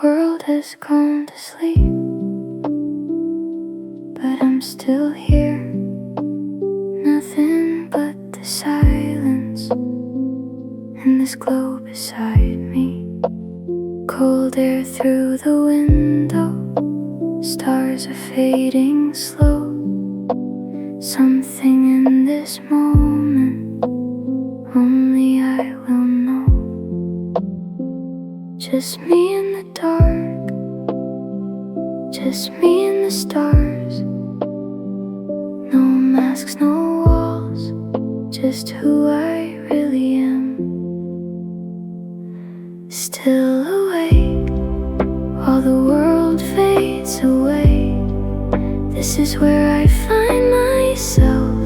world has gone to sleep, but I'm still here. Nothing but the silence and this glow beside me. Cold air through the window, stars are fading slow. Something in this moment only I will know. Just me in the dark, just me and the stars. No masks, no walls, just who I really am. Still awake while the world fades away. This is where I find myself,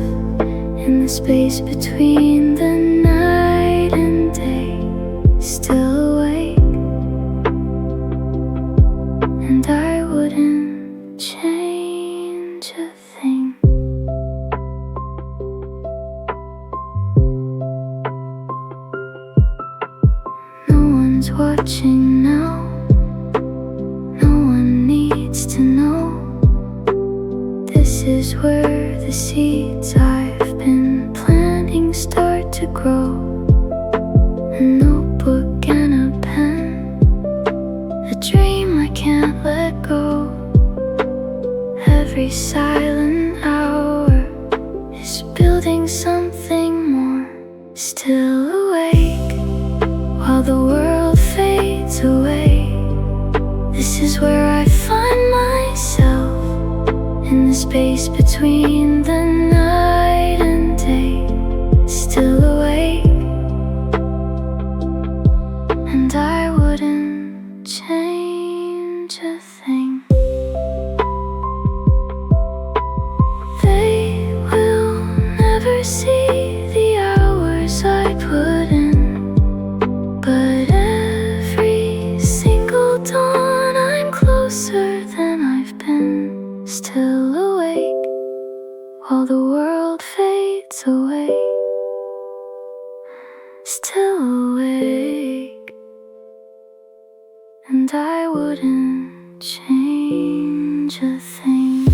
in the space between the night and day. Still awake, and I wouldn't change a thing. No one's watching now, no one needs to know. This is where the seeds I've been planting start to grow. A notebook and a pen, a dream I can't let go. Every silent hour is building something more. Still awake while the world fades away. This is where I find myself, in the space between the night and day. Still awake, and I wouldn't change a thing. They will never see the hours I put in, but every single dawn I'm closer than I've been. Still awake while the world fades away. Still awake, and I wouldn't change a thing.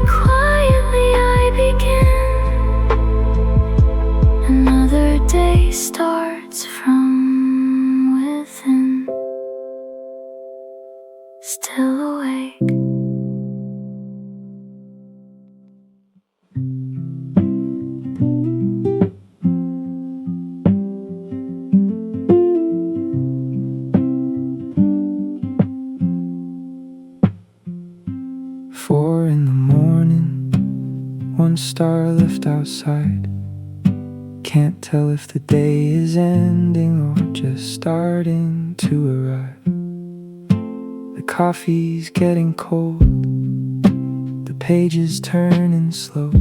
Quietly I begin. Another day starts from within. Still awake. Four in the morning, one star left outside. Can't tell if the day is ending or just starting to arrive. The coffee's getting cold, the pages turning slow,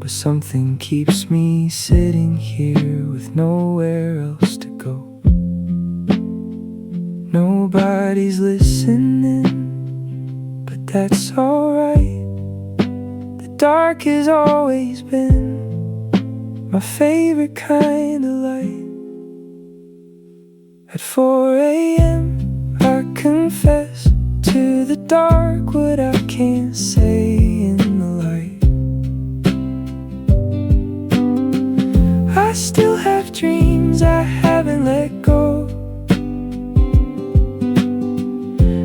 but something keeps me sitting here with nowhere else to go. Nobody's listening, but that's alright. The dark has always been my favorite kind of light. At 4 a.m. I confess to the dark what I can't say in the light. I still have dreams I haven't let go.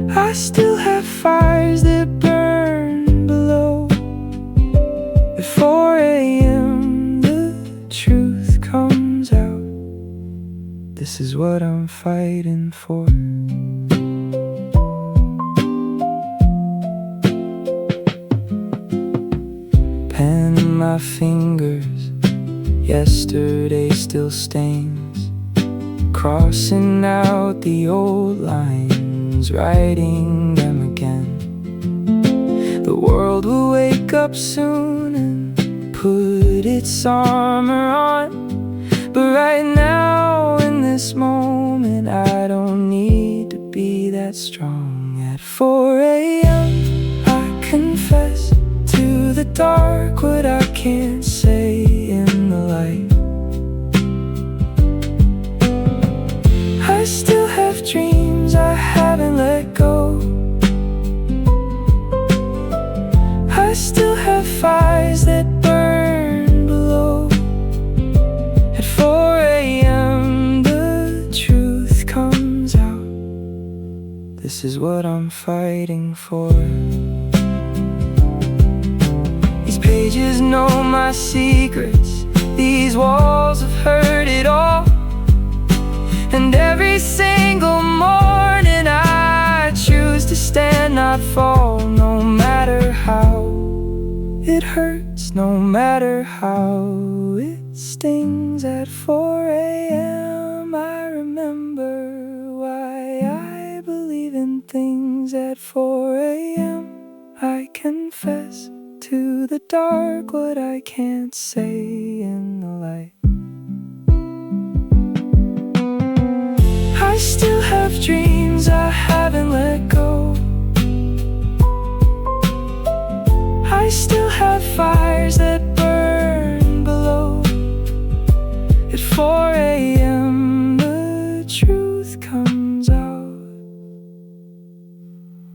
I still have fires that burn below. At 4 a.m. the truth comes out. This is what I'm fighting for. Pen in my fingers, yesterday still stains, crossing out the old lines, writing them again. The world will wake up soon and put its armor on, but right now in this moment I don't need to be that strong. At 4 a.m. I confess to the dark what I can't say in the light. fighting for. These pages know my secrets, these walls have heard it all. And every single morning I choose to stand, not fall. No matter how it hurts, no matter how it stings. At 4 a.m. I remember why I believe in things. At 4 a.m. I confess to the dark what I can't say in the light. I still have dreams I haven't let go. I still have fires that burn below. At 4 a.m. the truth comes out.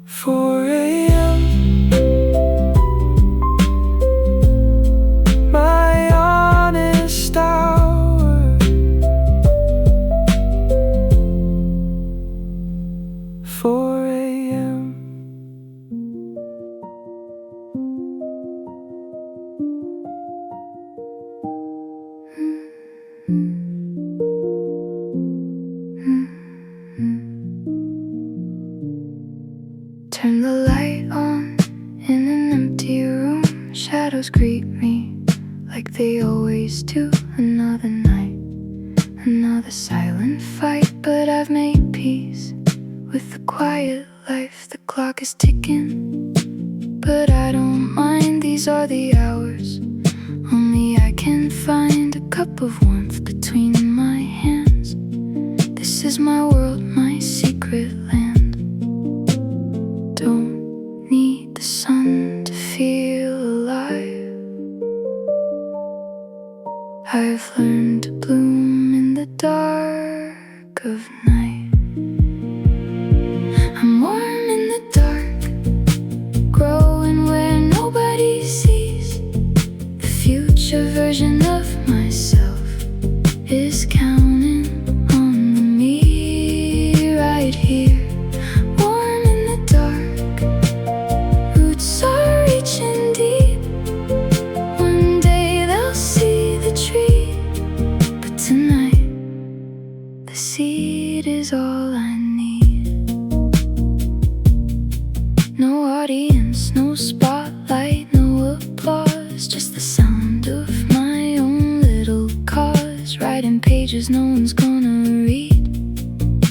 4 a.m. my honest hour. 4 a.m. Turn the light on in an empty room. Shadows greet me like they always do. Another night, another silent fight. But I've made peace with the quiet life. The clock is ticking, but I don't mind. These are the hours only I can find a cup of warmth between my hands. This is my world, my secret land. Don't need the sun to feel alive. I've learned to bloom in the dark of night. I'm warm in the dark, growing where nobody sees. The future version of myself is counting on me right here. Warm in the dark, roots are reaching deep. One day they'll see the tree, but tonight the seed is all I need. No audience, no spotlight, no applause, just the sound of my own little cause. Writing pages no one's gonna read,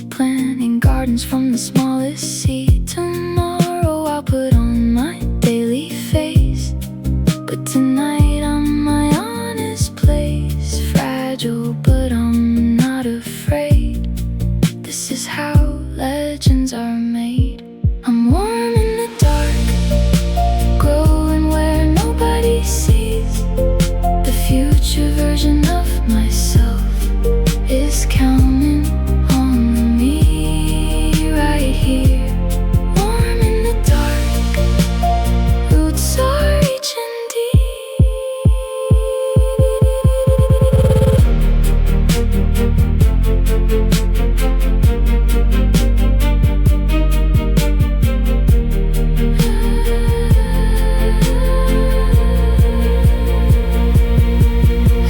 planting gardens from the smallest seed. Tomorrow I'll put on my daily face, but tonight I'm my honest place. Fragile, but I'm not afraid. This is how legends are made. I'm warm in the dark, growing where nobody sees. The future version of myself is counting on me right here. Warm in the dark, roots are reaching deep.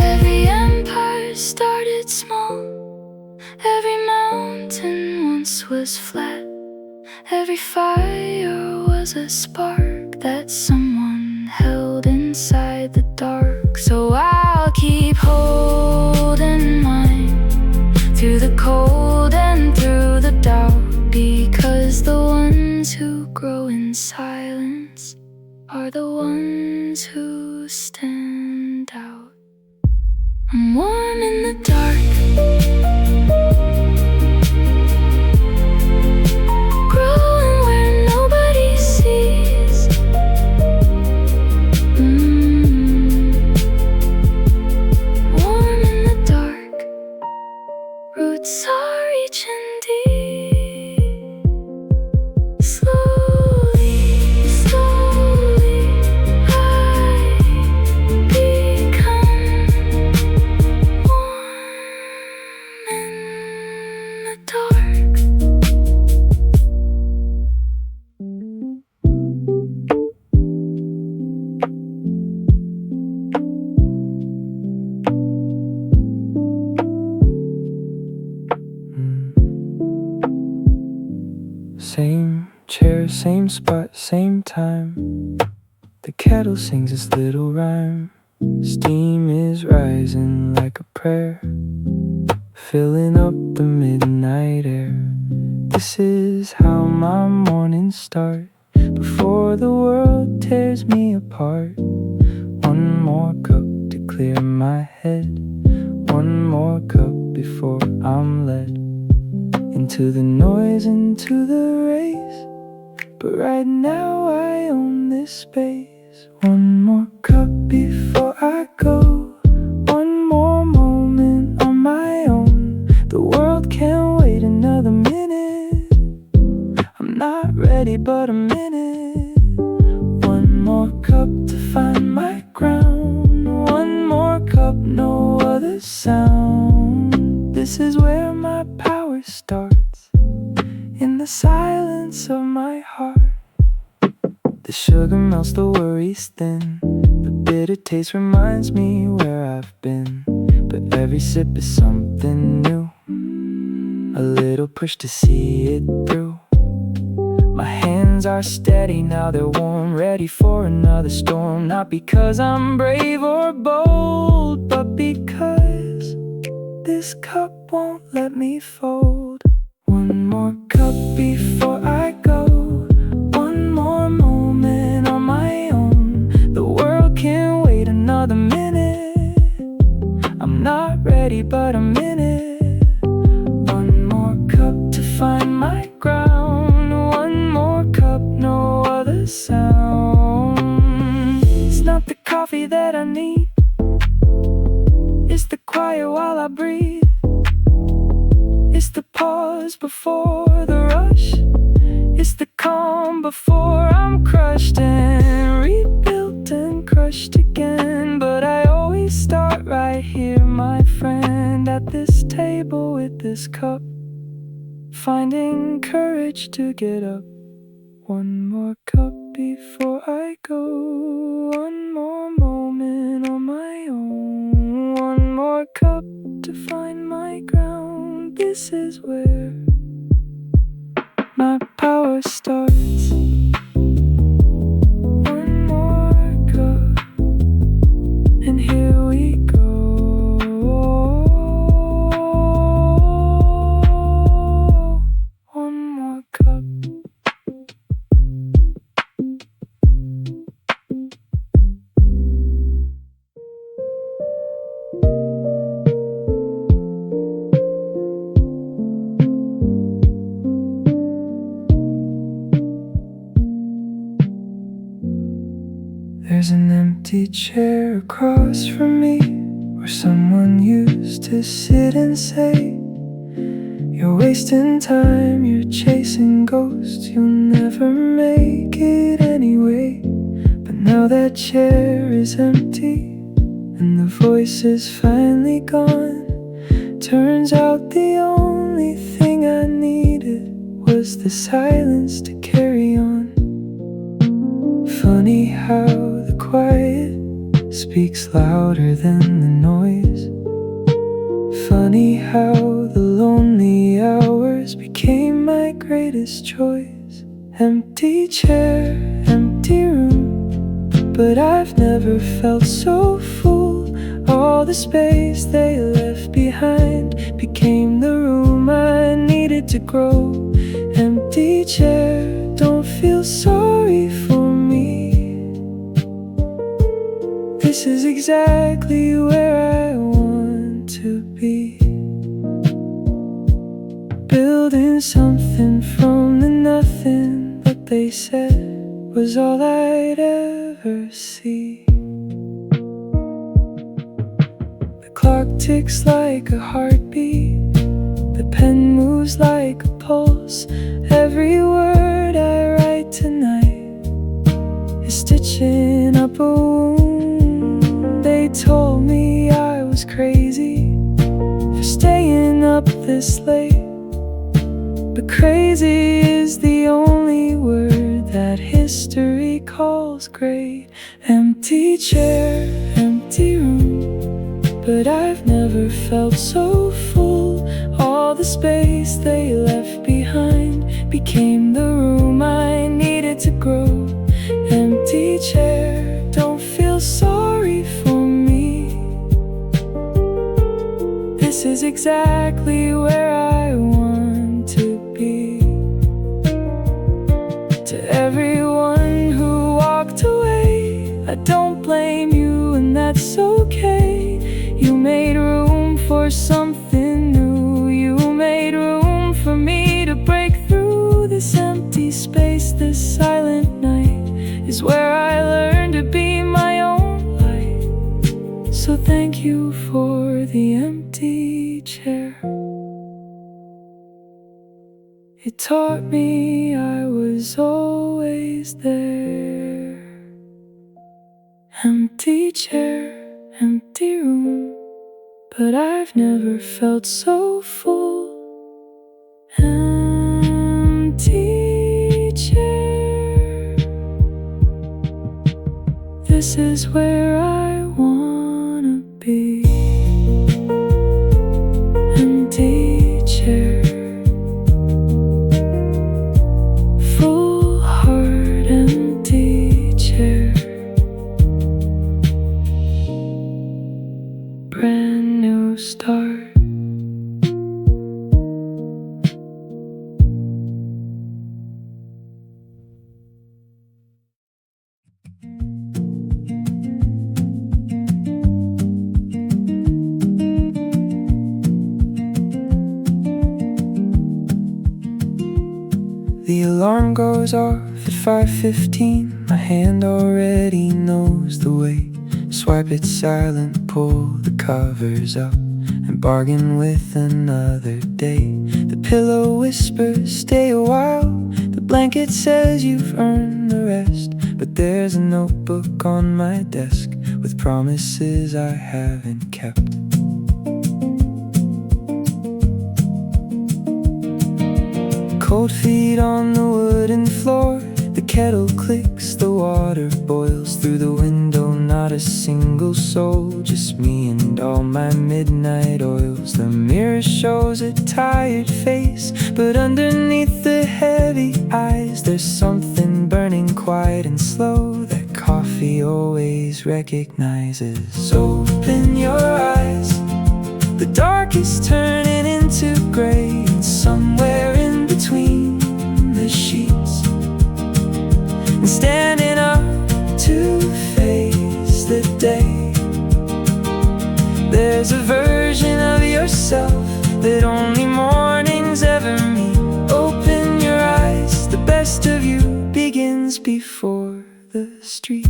Every empire started small. Every mountain once was flat. Every fire was a spark that someone held inside the dark. So I'll keep holding mine through the cold and through the dark, because the ones who grow in silence are the ones who stand out. I'm warm in the dark, growing where nobody sees. Warm in the dark, roots are reaching deep. Slowly, slowly I become warm. chair, same spot, same time. The kettle sings its little rhyme. Steam is rising like a prayer, filling up the midnight air. This is how my mornings start, before the world tears me apart. One more cup to clear my head, one more cup before I'm led into the noise, into the race. But right now I own this space. One more cup before I go, one more moment on my own. The world can't wait another minute. I'm not ready but a minute. One more cup to find my ground, one more cup, no other sound. This is where my power starts, in the silence of my heart. The sugar melts, the worries thin. The bitter taste reminds me where I've been. But every sip is something new, a little push to see it through. My hands are steady, now they're warm, ready for another storm. Not because I'm brave or bold, but because this cup won't let me fold. One more cup before I go, one more moment on my own. The world can't wait another minute. I'm not ready but a minute. One more cup to find my ground, one more cup, no other sound. It's not the coffee that I need, it's the quiet while I breathe. It's the pause before the rush, it's the calm before I'm crushed and rebuilt and crushed again. But I always start right here, my friend, at this table with this cup, finding courage to get up. One more cup before I go, one more moment on my own. One more cup to find my ground. This is where my power starts. One more cup, and here we go. One more cup. There's an empty chair across from me, where someone used to sit and say, you're wasting time, you're chasing ghosts, you'll never make it anyway. But now that chair is empty, and the voice is finally gone. Turns out the only thing I needed was the silence to carry on. Funny how the quiet speaks louder than the noise. Funny how the lonely hours became my greatest choice. Empty chair, empty room, but I've never felt so full. All the space they left behind became the room I needed to grow. Empty chair, don't feel sorry for me. This is exactly where I want to be. Building something from the nothing that they said was all I'd ever see. The clock ticks like a heartbeat, the pen moves like a pulse. Every word I write tonight is stitching up a wound. They told me I was crazy for staying up this late, but crazy is the only word that history calls great. Empty chair, empty room, but I've never felt so full. All all the space they left behind became the room I needed to grow. Empty chair, don't feel sorry for me. This is exactly where I want to be. To everyone who walked away, I don't blame you, and that's okay. You made room for something new. You made room for me to break through this empty space. This silent night is where I learned to be my own light. So thank you for the empty chair. It taught me I was always there. Empty chair, empty room, but I've never felt so full. Empty chair. This is where I wanna be. Empty chair. Full heart, empty chair. Brand new start. The alarm goes off at 5:15. My hand already knows the way. Swipe it silent, pull the covers up, and bargain with another day. The pillow whispers, stay a while. The blanket says you've earned the rest. But there's a notebook on my desk with promises I haven't kept. Cold feet on the wooden floor. The kettle clicks, the water boils through the window. Not a single soul, just me and all my midnight oils. The mirror shows a tired face, but underneath the heavy eyes there's something burning quiet and slow that coffee always recognizes. Open your eyes. The dark is turning into gray, and somewhere in between the sheets, and standing up to face the day. There's a version of yourself that only mornings ever meet. Open your eyes, the best of you begins before the street.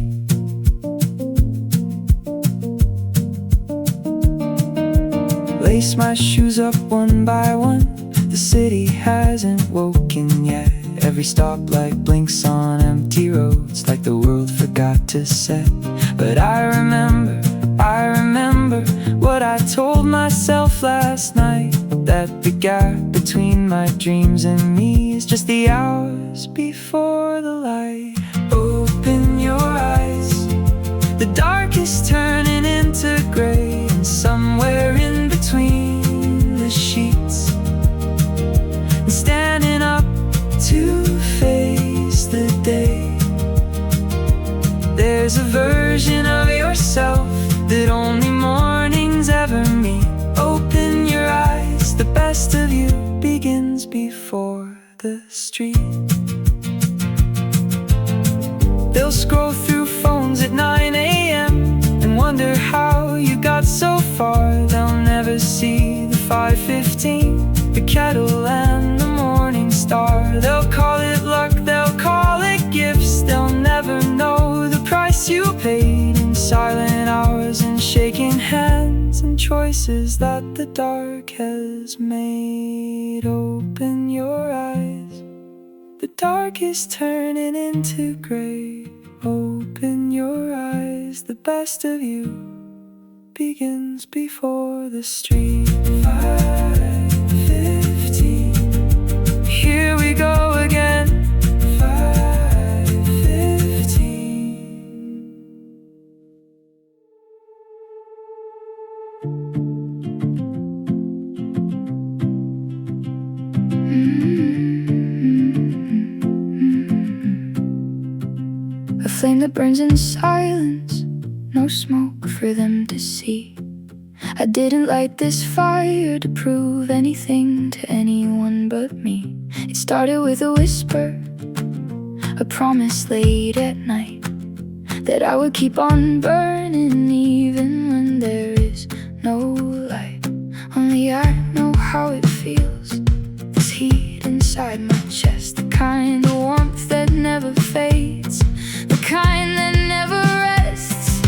Lace my shoes up one by one. The city hasn't woken yet. Every stoplight blinks on empty roads, like the world forgot to set. But I remember what I told myself last night, that the gap between my dreams and me is just the hours before the light. Open your eyes. The dark is turning into gray, and somewhere in between the sheets, and standing up to face the day. There's a version of yourself that only mornings ever meet. Open your eyes, the best of you begins before the street. They'll scroll through phones at 9 a.m. and wonder how you got so far. They'll never see the 5:15, the kettle and the morning star. They'll call it luck, they'll call it gifts. They'll never know the price you paid in silent hours and shaking hands and choices that the dark has made. Open your eyes. The dark is turning into gray. Open your eyes. The best of you begins before the street. 5:15. Here we go again. 5:15. flame that burns in silence, no smoke for them to see. I didn't light this fire to prove anything to anyone but me. It started with a whisper, a promise late at night, that I would keep on burning even when there is no light. Only I know how it feels, this heat inside my chest, the kind of warmth that never fades, the kind that never rests.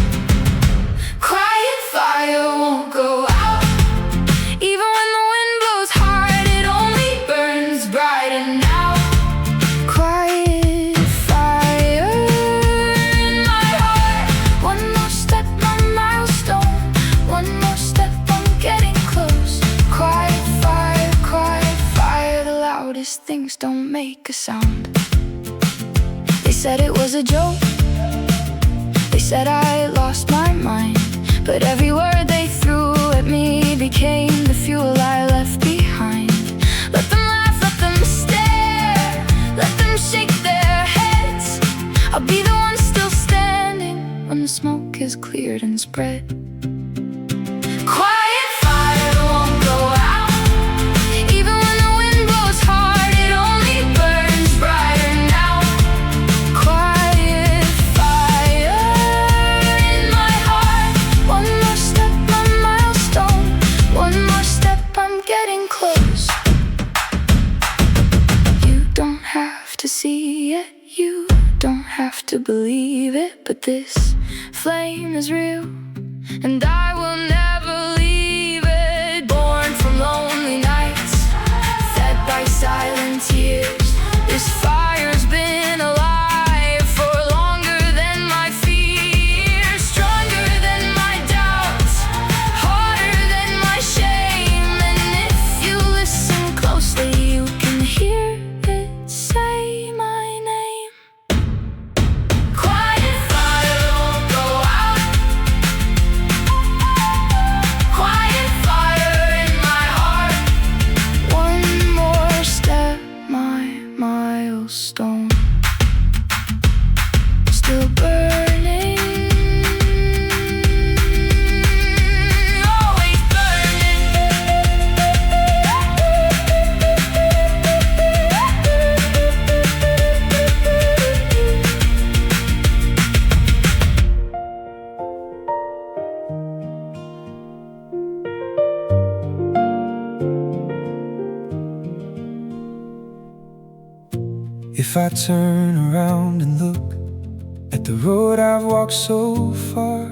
Quiet fire won't go out, even when the wind blows hard, it only burns brighter now. Quiet fire in my heart, one more step, my milestone, one more step, I'm getting close. Quiet fire, the loudest things don't make a sound. They said it was a joke, they said I lost my mind, but every word they threw at me became the fuel I left behind. Let them laugh, let them stare, let them shake their heads. I'll be the one still standing when the smoke has cleared and spread. Quiet fire won't go out, even when the wind blows hard, it only burns brighter now. Quiet fire in my heart, one more step, my milestone, one more step, I'm getting close. You don't have to see it, you don't have to believe it, but this flame is real, and I will never leave it. Born from lonely nights, fed by silent tears, this fire's been alive for longer than my fears, stronger than my doubts, harder than my shame. And if you listen closely, you can hear it say my name. Quiet fire won't go out, quiet fire in my heart, one more step, my milestone, still burning, always If I turn around and look at the road I've walked so far,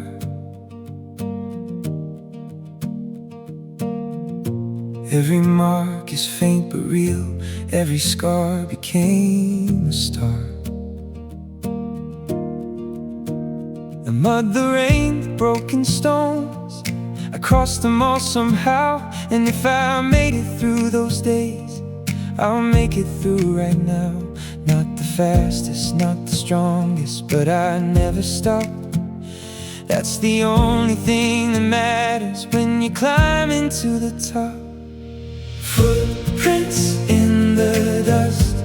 every mark is faint but real, every scar became a star. The mud, the rain, the broken stones, I crossed them all somehow. And if I made it through those days, I'll make it through right now. Not the fastest, not the strongest, but I never stop. That's the only thing that matters when you climb into the top. Footprints in the dust,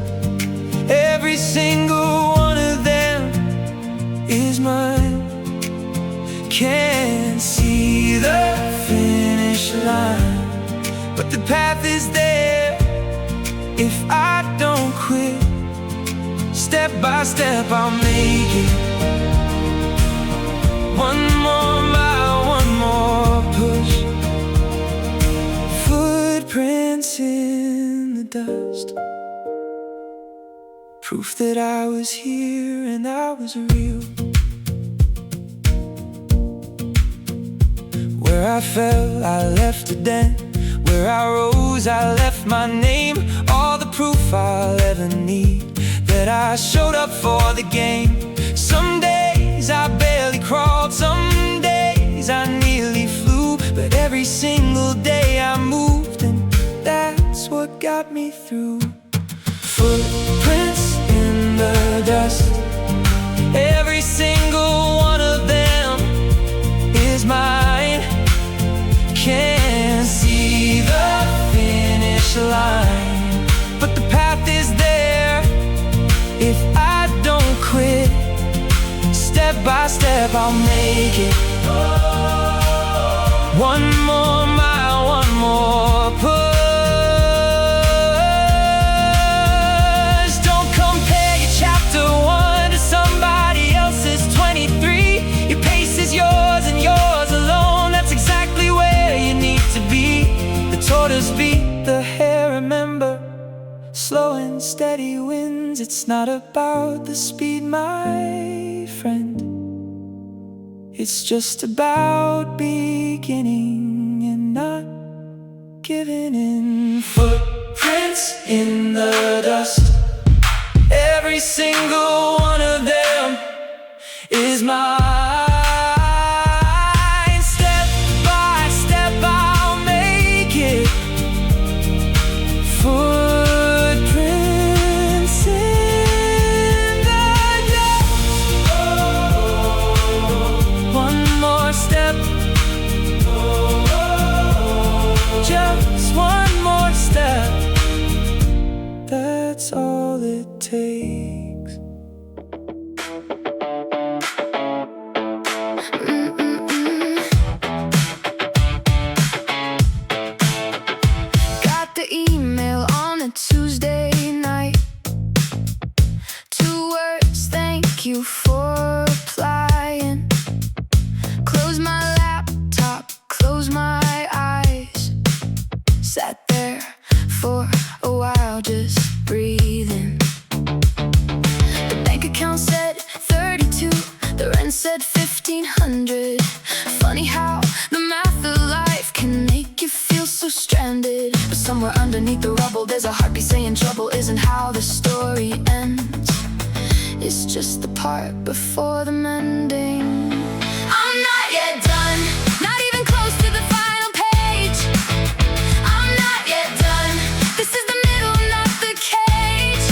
every single one of them is mine. Can't see the finish line, but the path is there if I don't quit. Step by step I'll make it. One more mile, one more push. Footprints in the dust, proof that I was here and I was real. Where I fell, I left a dent. Where I rose, I left my name. All the proof I'll ever need that I showed up for the game. Some days I barely crawled, some days I nearly flew, but every single day I moved, and that's what got me through. Footprints in the dust, every single one of them is mine. Can't see the finish line, but the path is there if I don't quit. step, I'll make it. One more mile, one more push. Don't compare your chapter 1 to somebody else's 23. Your pace is yours and yours alone. That's exactly where you need to be. The tortoise beat the hare, remember. Slow and steady wins. It's not about the speed, my friend. It's just about beginning and not giving in. Footprints in the dust, every single one of them is mine. Step by step I'll make it. Footprints in the dust. One more step, just one more step. That's all it takes. Got the email on a Tuesday night. 2 words, thank you for applying. Close my laptop, close my eyes. Sat there for a while, just breathing. The bank account said 32, the rent said 1,500. Funny how the math of life can make you feel so stranded. But somewhere underneath the rubble, there's a heartbeat saying trouble isn't how the story ends. It's just the part before the mending. I'm not yet done, not even close to the final page. I'm not yet done, this is the middle, not the cage.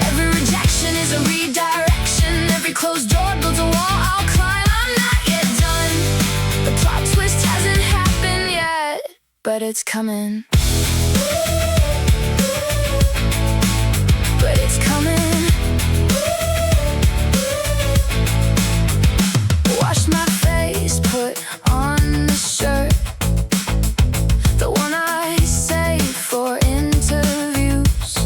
Every rejection is a redirection. Every closed door builds a wall I'll climb. I'm not yet done, the plot twist hasn't happened yet, but it's coming. But it's coming. Washed my face, put on the shirt, the one I save for interviews.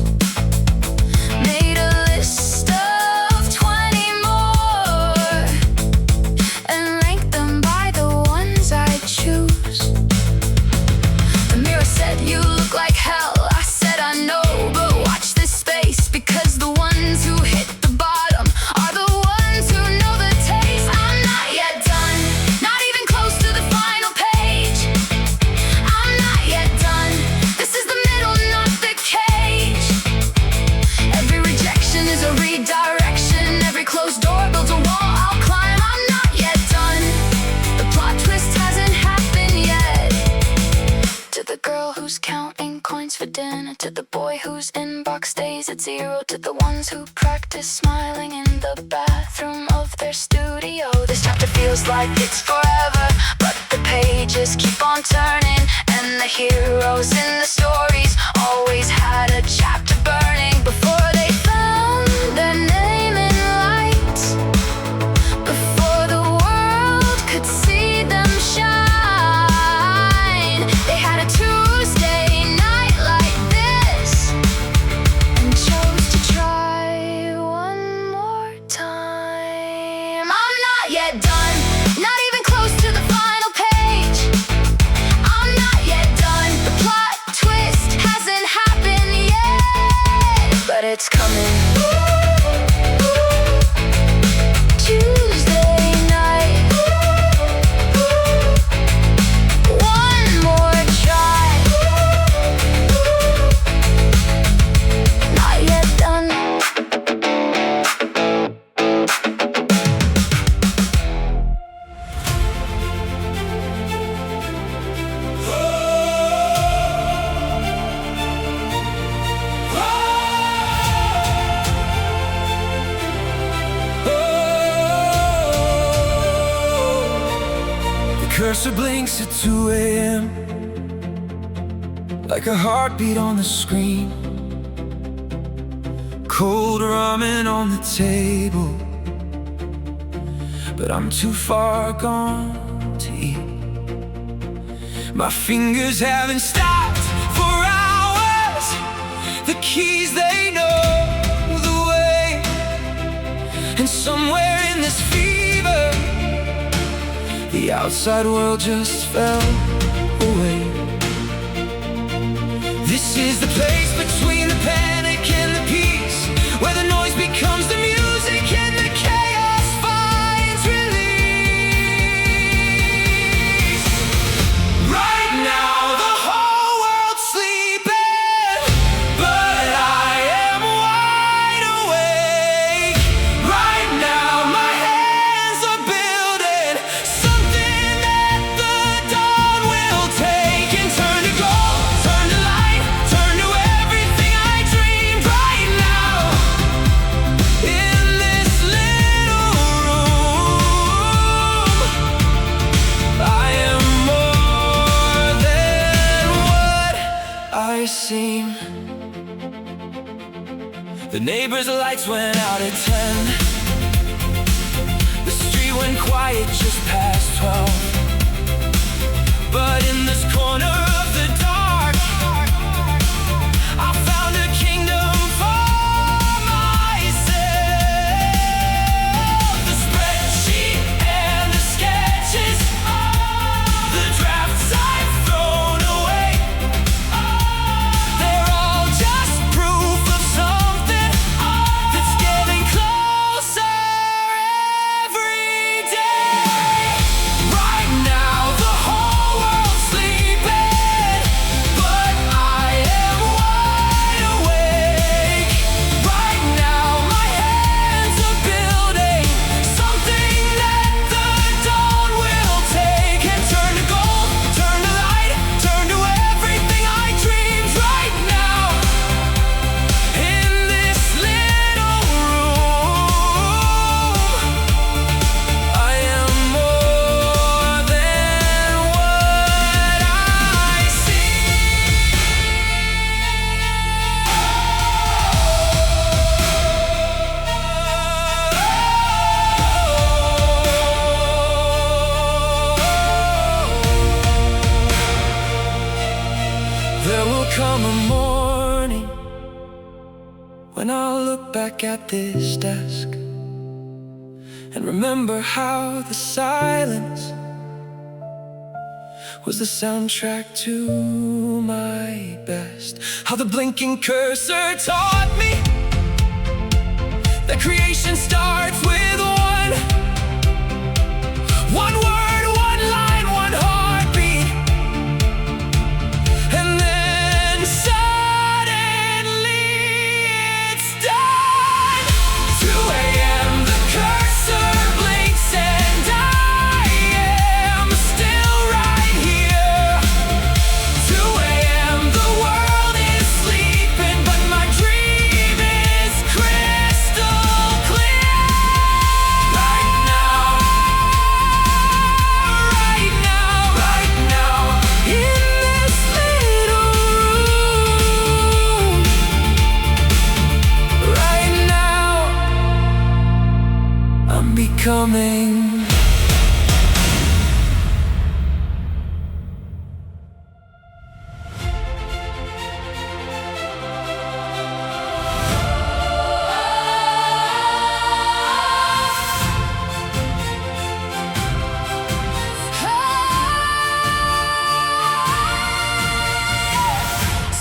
Made a list of 20 more and ranked them by the ones I choose. The mirror said you look like hell. I said I know, but watch this space, because the ones who hit the bottom are the ones who know the taste. I'm not yet done, not even close to the final page. I'm not yet done, this is the middle, not the cage. Every rejection is a redirection. Every closed door builds a wall I'll climb. I'm not yet done, the plot twist hasn't happened yet. To the girl who's counting coins for dinner, to the boy whose inbox stays at 0, to the ones who practice smiling in the bathroom of their studio. This chapter feels like it's forever, but the pages keep on turning, and the heroes in the stories always had a chapter burning before they found their name in lights, before the world could see them shine. They had a Tuesday night like this and chose to try one more time. I'm not yet done, not even close to the final page. I'm not yet done, the plot twist hasn't happened yet, but it's coming. Tuesday night, one more try. Not yet done. The cursor blinks at 2 a.m. like a heartbeat on the screen. Cold ramen on the table, but I'm too far gone to eat. My fingers haven't stopped for hours. The keys, they know the way. And somewhere in this fever, the outside world just fell away. This is the place between the panic and the peace, where the noise becomes the music and the chaos finds release. Right now the whole world's sleeping, but I am wide awake. Right now my hands are building something that the dawn will take and turn to gold, turn to light, turn to everything I dreamed. Right now in this little room, I am more than what I seem. The neighbors' lights went out at 10. The street went quiet just past 12. But in this corner of the dark, I found a kingdom for myself. The spreadsheet and the sketches, the drafts I've thrown away, they're all just proof of something that's getting closer every day. Right now the whole world's sleeping, but I am wide awake. Right now my hands are building something that the dawn will take and turn to gold, turn to light, turn to everything I dreamed. Right now in this little room, I am more than what I see. There will come a morning when I'll look back at this desk and remember how the silence was the soundtrack to my best. How the blinking cursor taught me that creation starts with one word, one line, one heartbeat. And then suddenly it's done. 2 a.m. the cursor blinks and I am still right here. 2 a.m. the world is sleeping, but my dream is crystal clear. Right now, right now, right now, in this little room. Right now, I'm becoming.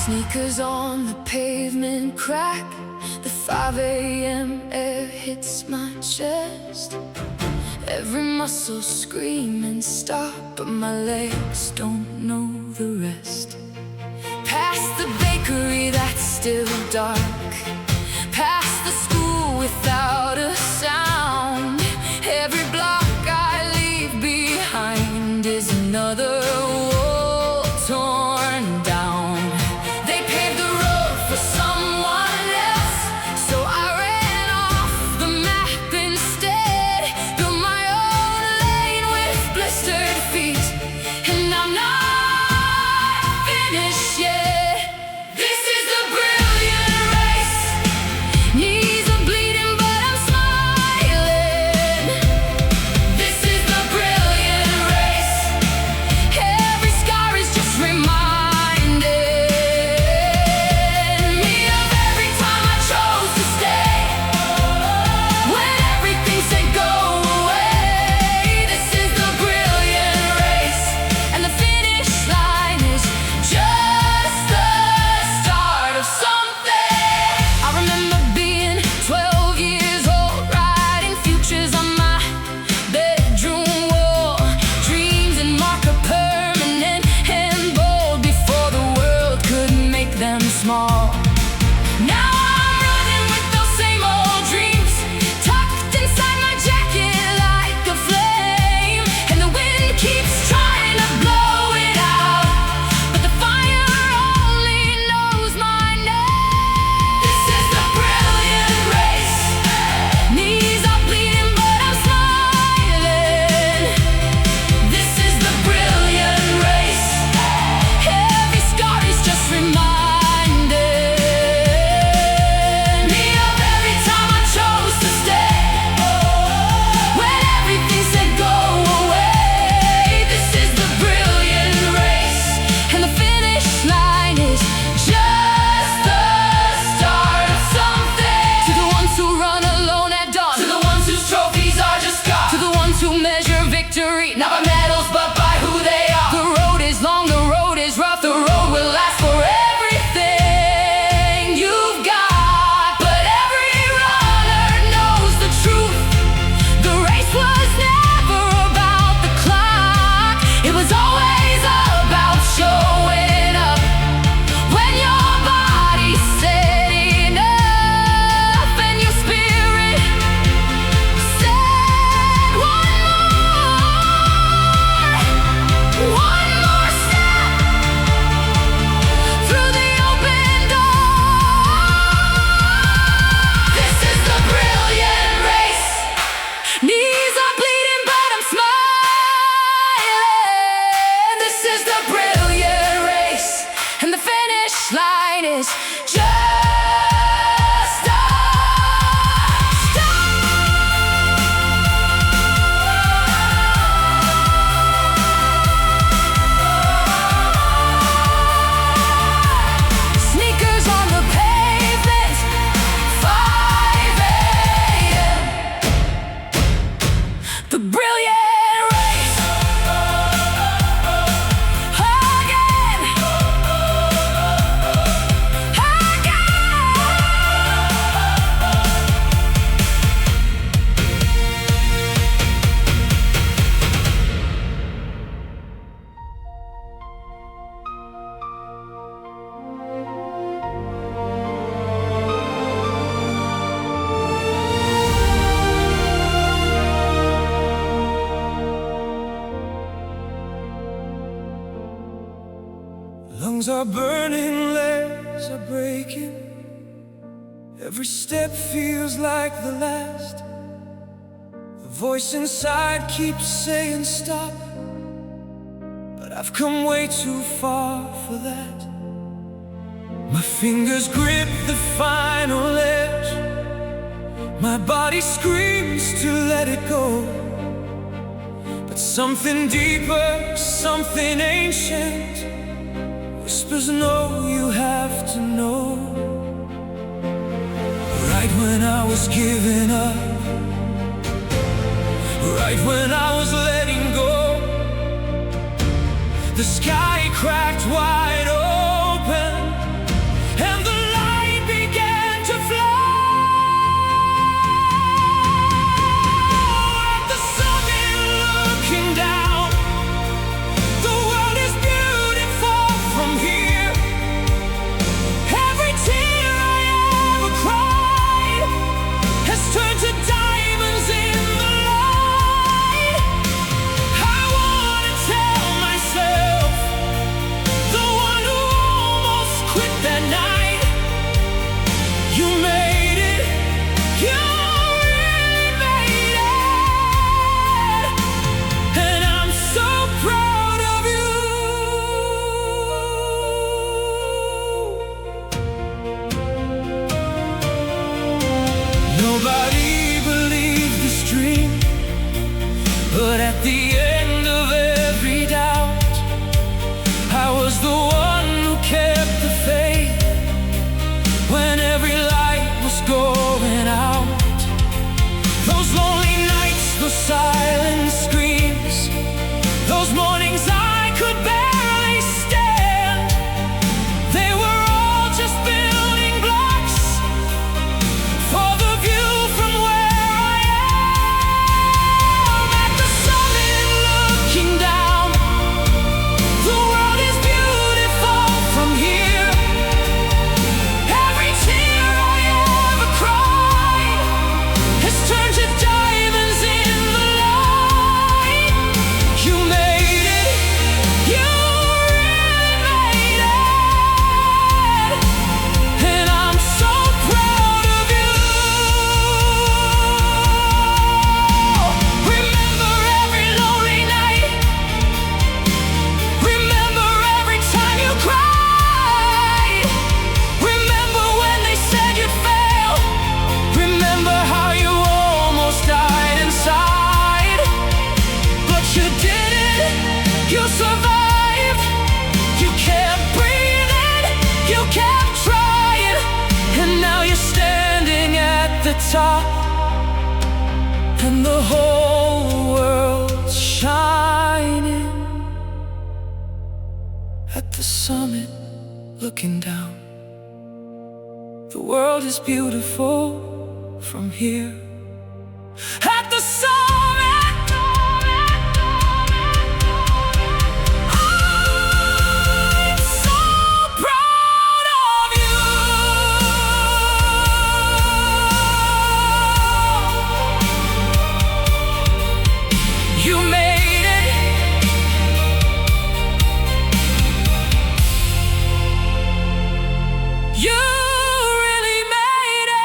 Sneakers on the pavement crack. The 5 a.m. air hits my chest. Every muscle screaming stop, but my legs don't know the rest. Past the bakery that's still dark, past the school without a sound. Every block I leave behind is another wall torn down. They paved the road for someone else, so I ran off the map instead. Built my own lane with blistered feet, and I'm not finished yet. This is the brilliant Lungs are burning, legs are breaking. Every step feels like the last. The voice inside keeps saying stop, but I've come way too far for that. My fingers grip the final edge. My body screams to let it go, but something deeper, something ancient whispers no, you have to know. Right when I was giving up, right when I was letting go, the sky cracked wide open and the light began to flow. At the summit looking down, the world is beautiful from here. Every tear I ever cried has turned to diamonds in the light. I wanna tell myself, the one who almost quit that night, you made it, you really made it, and I'm so proud of you. Nobody believed this dream, but at the end of every doubt, I was the one who kept the faith when every light was going out. Those lonely nights, those silent screams, those mornings I could barely stand, they were all just building blocks for the view from where I am. At the summit looking down, the world is beautiful from here. Every tear I ever cried has turned to diamonds in the light. You made it, you really made it, and I'm so proud of you. Remember every lonely night, remember every time you cried, remember when they said you'd fail, remember how you almost died inside, but you didn't, you survived, you kept breathing, you kept trying, and now you're standing at the top, and the whole world's shining. At the summit, looking down, the world is beautiful from here. At the summit, I'm so proud of you. You made it, you really made it.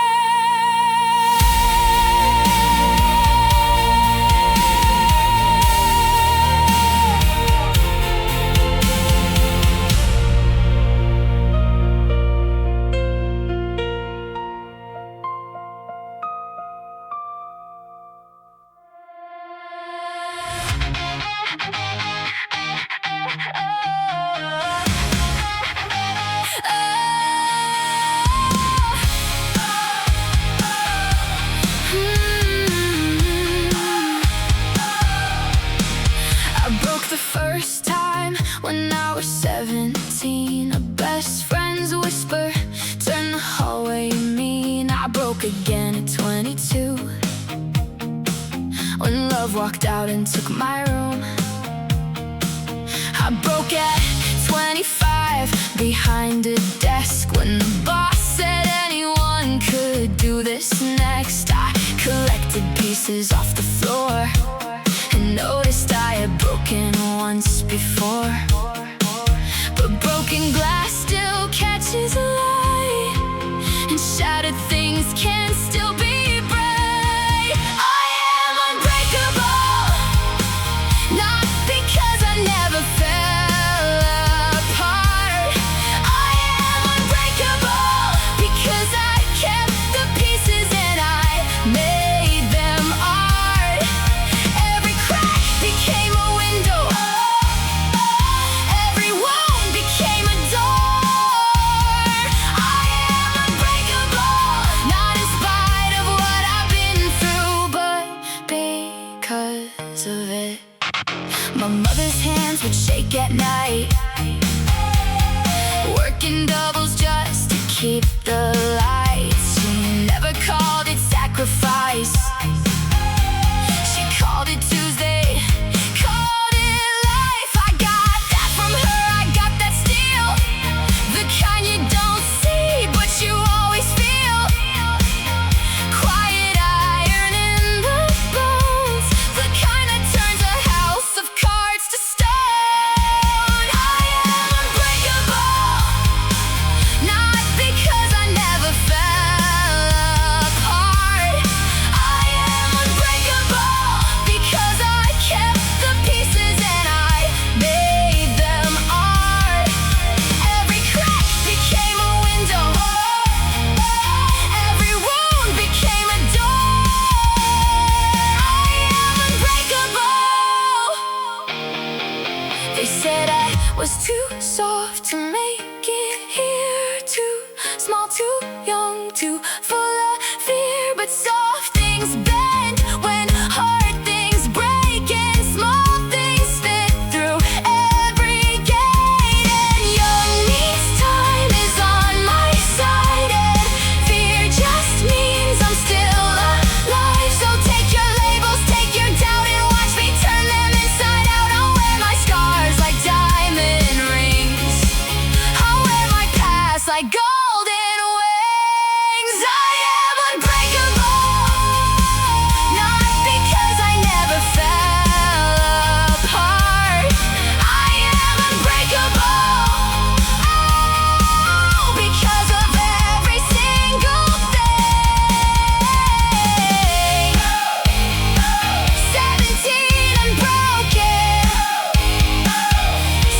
I broke the first time when I was 17. A best friend's whisper turned the hallway mean. I broke again at 22 when love walked out and took my room. I broke at 25 behind a desk when the boss said anyone could do this next. I collected pieces off the floor and noticed I had broken once before, but broken tough to make it here, too small, too young, too full of fear. But soft things bend when hard things break, and small things fit through every gate. And young me's time is on my side, and fear just means I'm still alive. So take your labels, take your doubt, and watch me turn them inside out. I'll wear my scars like diamond rings, I'll wear my past like golden wings. I am unbreakable, not because I never fell apart. I am unbreakable, oh, because of every single thing. 17 and broken,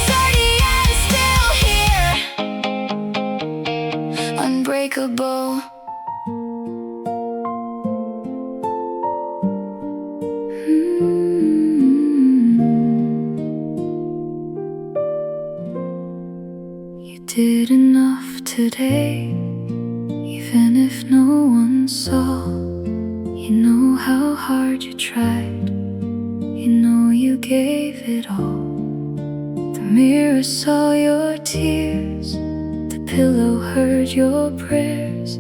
30 and still here. Unbreakable. You did enough today, even if no one saw. You know how hard you tried, you know you gave it all. The mirror saw your tears, the pillow heard your prayers.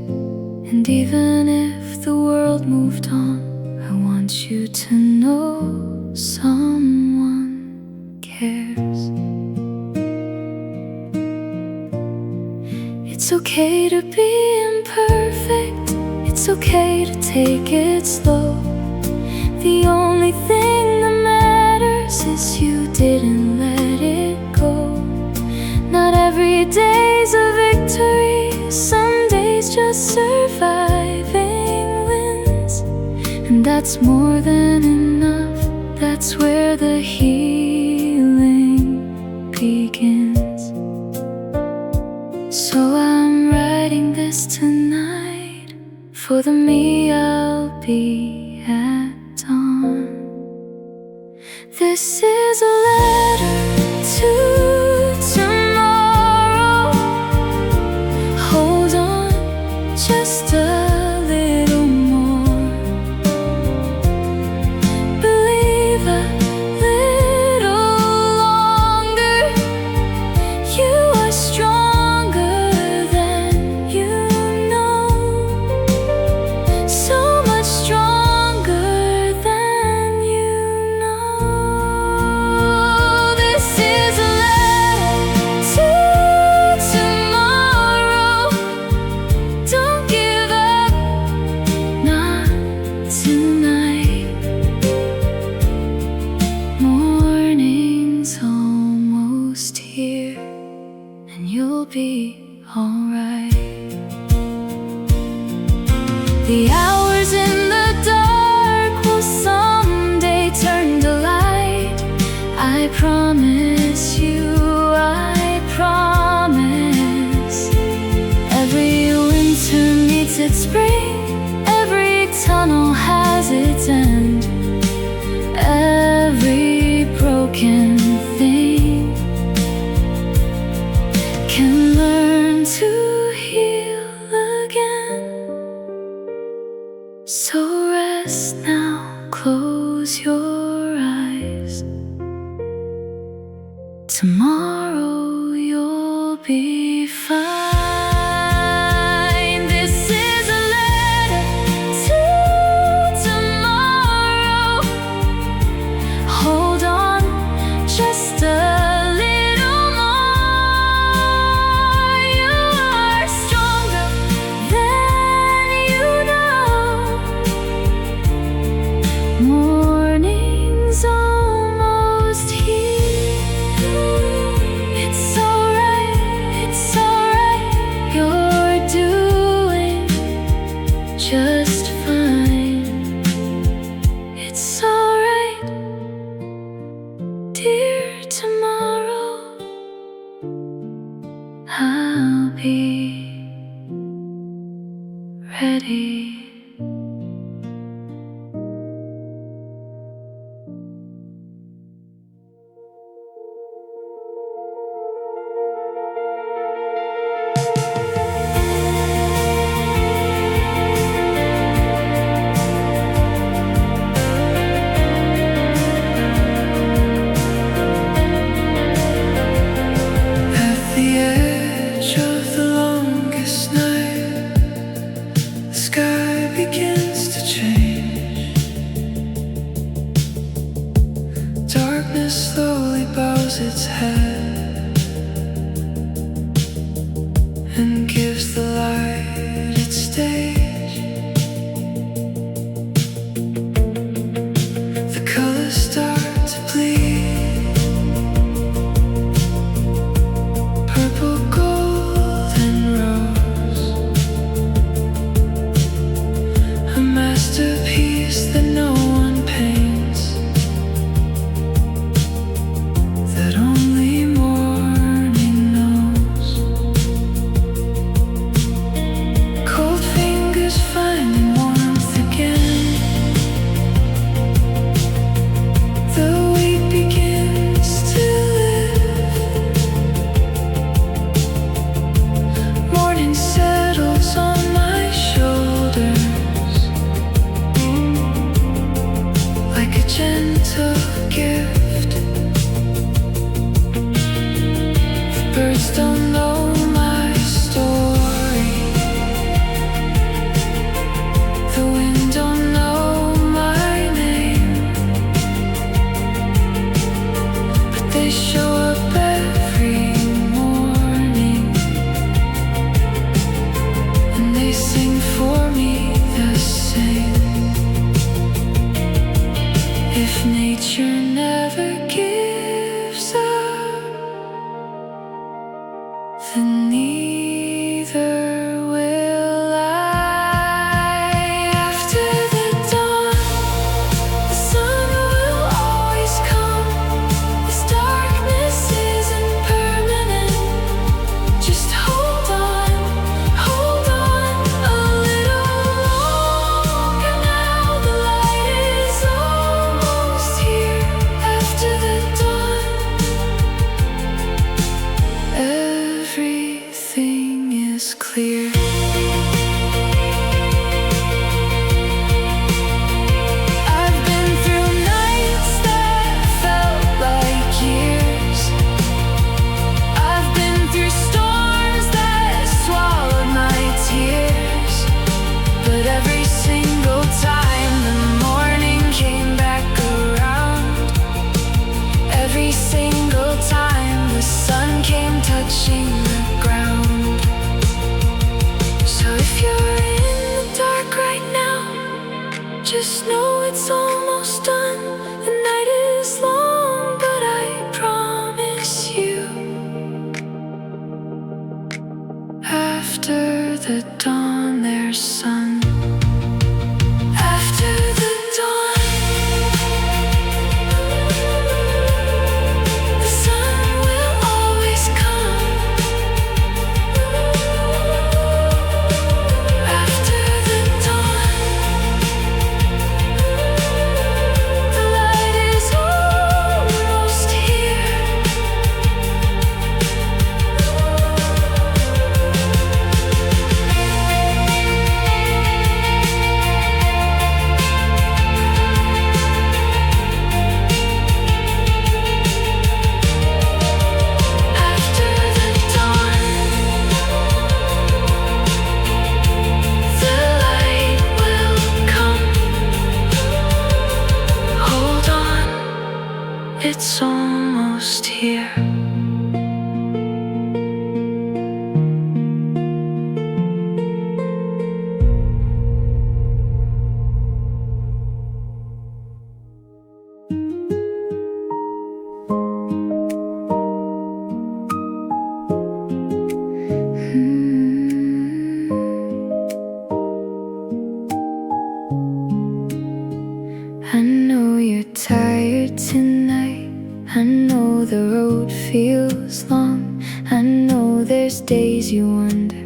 And even if the world moved on, I want you to know someone cares. It's okay to be imperfect, it's okay to take it slow. The only thing that matters is you didn't let it go. Not every day's a victory, some days just surviving wins. And that's more than enough, that's where the healing begins. So I'm writing this tonight for the me I'll be at dawn. This is a letter to tomorrow. Hold on just a little more. Believe a little longer. You are stronger than you know, so much stronger than you know. This is a letter to tomorrow. Don't give up, not tonight. Morning's almost here, and you'll be alright. The hours in the dark will someday turn to light. I promise you, I promise. Every winter meets its spring, every tunnel has its end. Every broken thing can learn to heal again. So rest now, close your eyes. Tomorrow you'll be fine. This is a letter to tomorrow. Hold on just a little more. You are stronger than you know. Morning's almost here. It's alright, you're doing just fine. It's alright, dear tomorrow. I'll be ready. and gives the light its stage. The colors start to bleed, purple, gold, and rose. A masterpiece that no one paints, that only morning knows. Cold fingers finding warmth again. The weight begins to lift. Morning settles on my shoulders like a gentle gift. The birds don't know my story. The wind don't know my name, but they show up every morning, and they sing for me the same. If nature never gives up, then neither will I. After the dawn, the sun will always come. This darkness isn't permanent. Just hold on a little longer now. The light is almost here. After the dawn, everything is clear. I've been through nights that felt like years. I've been through storms that swallowed my tears. But every single time the morning came back around, every single time the sun came touching the ground. So if you're in the dark right now, just know it's almost done. The night is long, but I promise you, after the dawn there's sun. After the dawn, the sun will always come. After the dawn, the light is almost here. After the dawn, the light will come. Hold on, it's almost here. I know you're tired tonight. I know the road feels long. I know there's days you wonder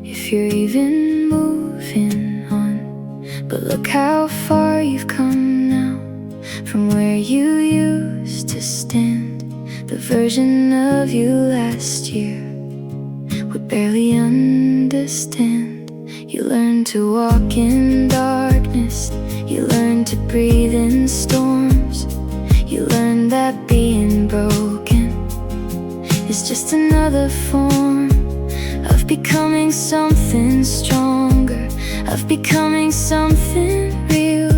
if you're even moving on. But look how far you've come now, from where you used to stand. The version of you last year would barely understand. You learned to walk in darkness. You learned to breathe in storms. You learned that being broken is just another form of becoming something stronger, of becoming something real.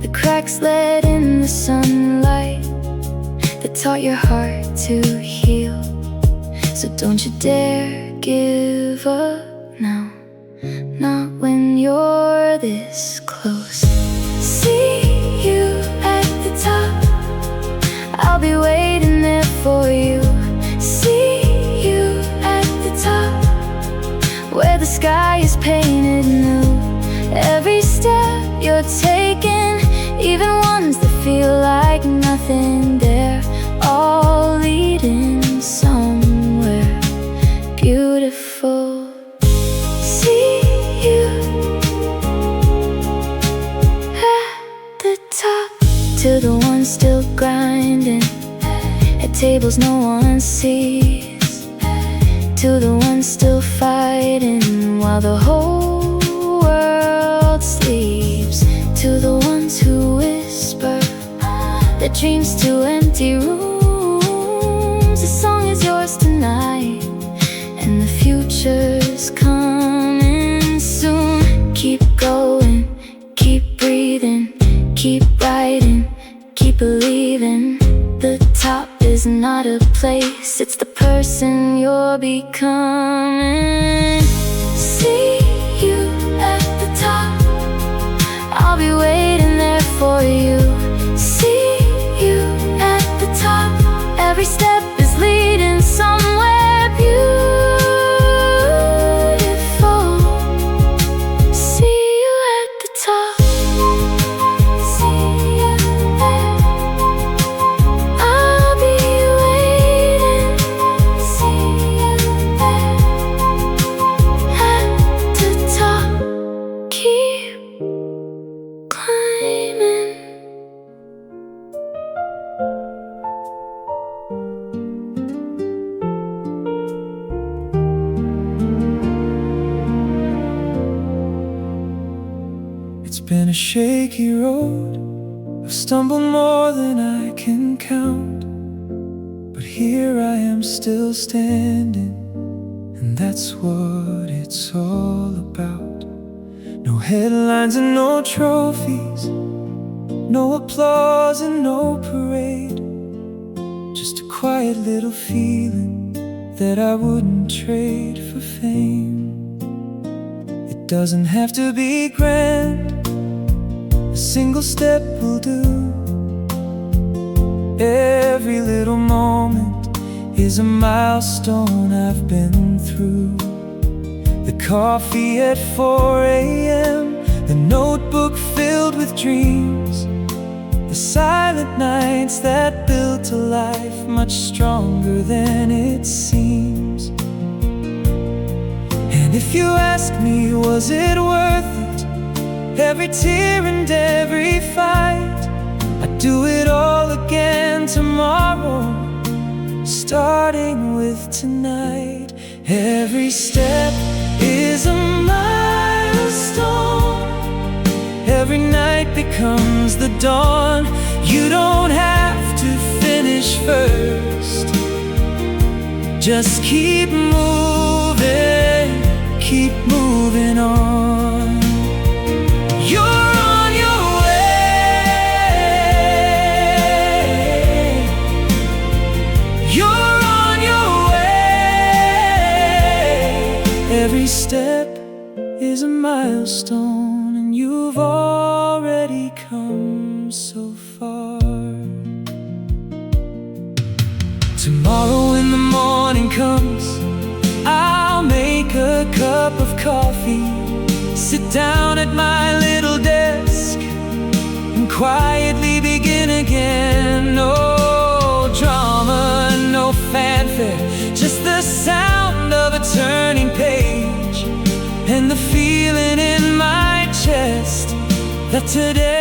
The cracks let in the sunlight that taught your heart to heal. So don't you dare give up now, not when you're this close. See you at the top, I'll be waiting there for you. See you at the top, where the sky is painted new. Every step you're taking, even ones that feel like nothing, they're all leading somewhere beautiful. See you at the top, to the ones still grinding at tables no one sees, to the ones still fighting while the whole world sleeps, to the ones who whisper their dreams to empty rooms. The song is yours tonight, and the future's coming soon. Keep going, keep breathing, keep writing, keep believing. The top is not a place, it's the person you're becoming. See you at the top, I'll be waiting there for you. See you at the top, every step is leading somewhere beautiful. See you at the top, see you there, I'll be waiting. See you there at the top, keep climbing. It's been a shaky road, I've stumbled more than I can count, but here I am still standing, and that's what it's all about. No headlines and no trophies, no applause and no parade, just a quiet little feeling that I wouldn't trade for fame. It doesn't have to be grand, a single step will do. Every little moment is a milestone I've been through. The coffee at 4 a.m., the notebook filled with dreams, the silent nights that built a life much stronger than it seems. And if you ask me, was it worth it? Every tear and every fight, I'd do it all again tomorrow, starting with tonight. Every step is a milestone, every night becomes the dawn. You don't have to finish first, just keep moving on. You're on your way, you're on your way. Every step is a milestone, and you've already come so far. Tomorrow when the morning comes, I'll make a cup of coffee, sit down at my little desk, and quietly begin again. No drama, no fanfare, just the sound of a turning page, and the feeling in my chest that today